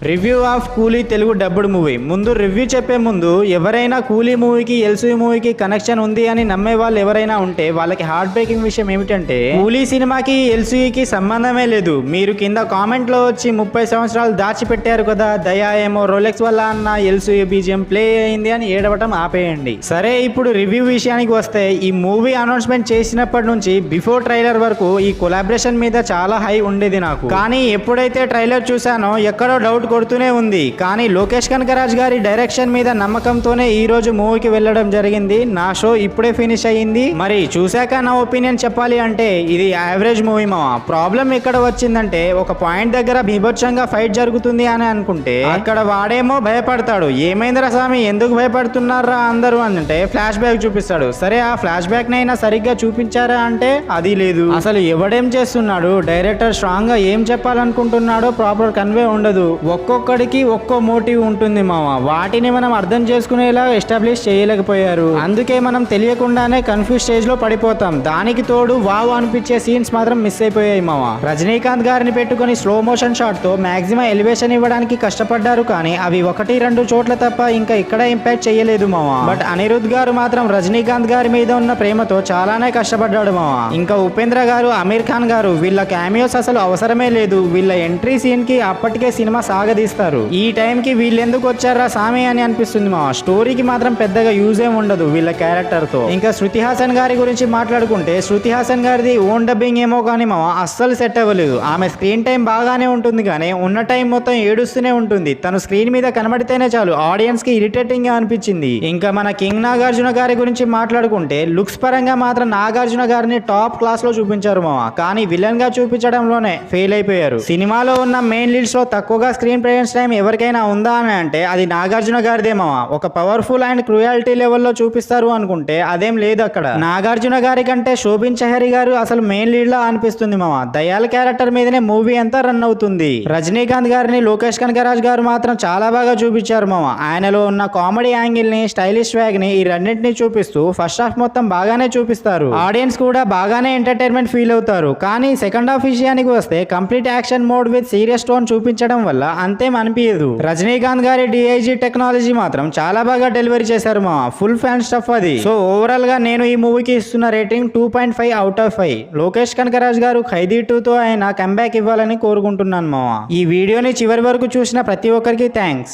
Review of కూలీ Telugu dubbed movie. ముందు review చెప్పే ముందు ఎవరైనా కూలీ మూవీకి ఎల్సీయూ మూవీకి కనెక్షన్ ఉంది అని నమ్మే వాళ్ళు ఎవరైనా ఉంటే వాళ్ళకి హార్ట్ బ్రేకింగ్ విషయం ఏమిటంటే కూలీ సినిమాకి ఎల్సీయూకి సంబంధమే లేదు. మీరు కింద కామెంట్ లో వచ్చి 30 సంవత్సరాలు దాచిపెట్టారు కదా, దయా ఏమో రోలెక్స్ వల్ల అన్న ఎల్సీయూ బీజిఎం ప్లే అయింది అని ఏడవటం ఆపేయండి. సరే, ఇప్పుడు రివ్యూ విషయానికి వస్తే ఈ మూవీ అనౌన్స్మెంట్ చేసినప్పటి నుంచి బిఫోర్ ట్రైలర్ వరకు ఈ కొలాబరేషన్ మీద చాలా హై ఉండేది నాకు. కానీ ఎప్పుడైతే ట్రైలర్ చూసానో ఎక్కడో డౌట్ కొడుతూనే ఉంది. కానీ లోకేష్ కనగరాజ్ గారి డైరెక్షన్ మీద నమ్మకంతోనే ఈ రోజు మూవీకి వెళ్ళడం జరిగింది. నా షో ఇప్పుడే ఫినిష్ అయ్యింది. మరి చూశాక నా ఒపీనియన్ చెప్పాలి అంటే ఇది యావరేజ్ మూవీ మావా. ప్రాబ్లం ఎక్కడ వచ్చిందంటే ఒక పాయింట్ దగ్గర బీభత్సంగా ఫైట్ జరుగుతుంది అని అనుకుంటే అక్కడ వాడేమో భయపడతాడు. ఏమైందిరా స్వామి, ఎందుకు భయపడుతున్నారా అందరూ అంటే ఫ్లాష్ బ్యాక్ చూపిస్తాడు. సరే, ఆ ఫ్లాష్ బ్యాక్ నైనా సరిగ్గా చూపించారా అంటే అది లేదు. అసలు ఎవడేం చేస్తున్నాడు, డైరెక్టర్ స్ట్రాంగ్ గా ఏం చెప్పాలనుకుంటున్నాడో ప్రాపర్ కన్వే ఉండదు. ఒక్కొక్కడికి ఒక్కో మోటివ్ ఉంటుంది మామ. వాటిని మనం అర్థం చేసుకునేలా ఎస్టాబ్లిష్ చేయలేకపోయారు. అందుకే మనం తెలియకుండానే కన్ఫ్యూజ్ స్టేజ్ లో పడిపోతాం. దానికి తోడు వావ్ అనిపించే సీన్స్ మాత్రం మిస్ అయిపోయాయి మామ. రజనీకాంత్ గారిని పెట్టుకుని స్లో మోషన్ షాట్ తో మాక్సిమం ఎలివేషన్ ఇవ్వడానికి కష్టపడ్డారు. కానీ అవి 1-2 చోట్ల తప్ప ఇంకా ఇక్కడ ఇంపాక్ట్ చేయలేదు మామ. బట్ అనిరుద్ గారు మాత్రం రజనీకాంత్ గారి మీద ఉన్న ప్రేమతో చాలానే కష్టపడ్డాడు మామ. ఇంకా ఉపేంద్ర గారు, అమీర్ ఖాన్ గారు వీళ్ళ క్యామియోస్ అసలు అవసరమే లేదు. వీళ్ళ ఎంట్రీ సీన్ కి అప్పటికే సినిమా సాగదీస్తారు. ఈ టైం కి వీళ్ళెందుకు వచ్చారా సామి అని అనిపిస్తుంది మా. స్టోరీకి మాత్రం పెద్దగా యూజ్ ఏం ఉండదు వీళ్ళ క్యారెక్టర్ తో. ఇంకా శృతి హాసన్ గారి గురించి మాట్లాడుకుంటే శృతి హాసన్ గారిది ఓన్ డబ్బింగ్ ఏమో కానీ మా అస్సలు సెట్ అవ్వలేదు. ఆమె స్క్రీన్ టైం బాగానే ఉంటుంది కానీ ఉన్న టైం మొత్తం ఏడుస్తూనే ఉంటుంది. తను స్క్రీన్ మీద కనబడితేనే చాలు ఆడియన్స్ కి ఇరిటేటింగ్ గా అనిపించింది. ఇంకా మన కింగ్ నాగార్జున గారి గురించి మాట్లాడుకుంటే లుక్స్ పరంగా మాత్రం నాగార్జున గారిని టాప్ క్లాస్ లో చూపించారు మామ. కానీ విలన్ గా చూపించడంలోనే ఫెయిల్ అయిపోయారు. సినిమాలో ఉన్న మెయిన్ లీడ్స్ లో తక్కువగా స్క్రీన్ ప్రెజెన్స్ టైం ఎవరికైనా ఉందా అని అంటే అది నాగార్జున గారిదేమో. ఒక పవర్ఫుల్ అండ్ క్రూయాలిటీ లెవెల్లో చూపిస్తారు అనుకుంటే అదేం లేదు అక్కడ. నాగార్జున గారి కంటే శోభిన్ చహరి గారు అసలు మెయిన్ లీడ్ లా అనిపిస్తుంది మామ. దయాల్ క్యారెక్టర్ మీదనే మూవీ అంతా రన్ అవుతుంది. రజనీకాంత్ గారిని లోకేష్ కనగరాజ్ గారు మాత్రం చాలా బాగా చూపించారు మామ. ఆయనలో ఉన్న కామెడీ యాంగిల్ ని, స్టైలిష్ స్వాగ్ ని, ఈ రెండింటిని చూపిస్తూ ఫస్ట్ హాఫ్ మొత్తం బాగానే చూపిస్తారు. ఆడియన్స్ కూడా బాగానే ఎంటర్టైన్మెంట్ ఫీల్ అవుతారు. కానీ సెకండ్ హాఫ్ విషయానికి వస్తే complete action mode with serious tone చూపించడం వల్ల అంతేం అనిపించదు. రజనీకాంత్ గారి డిఐజీ టెక్నాలజీ మాత్రం చాలా బాగా డెలివరీ చేశారు మా. ఫుల్ ఫ్యాన్ స్టఫ్ అది. సో ఓవరాల్ గా నేను ఈ మూవీకి ఇస్తున్న rating 2.5 out of 5. Lokesh Kanagaraj గారు ఖైదీ 2 తో ఆయన కంబ్యాక్ ఇవ్వాలని కోరుకుంటున్నాను మా. ఈ వీడియోని చివరి వరకు చూసిన ప్రతి ఒక్కరికి థ్యాంక్స్.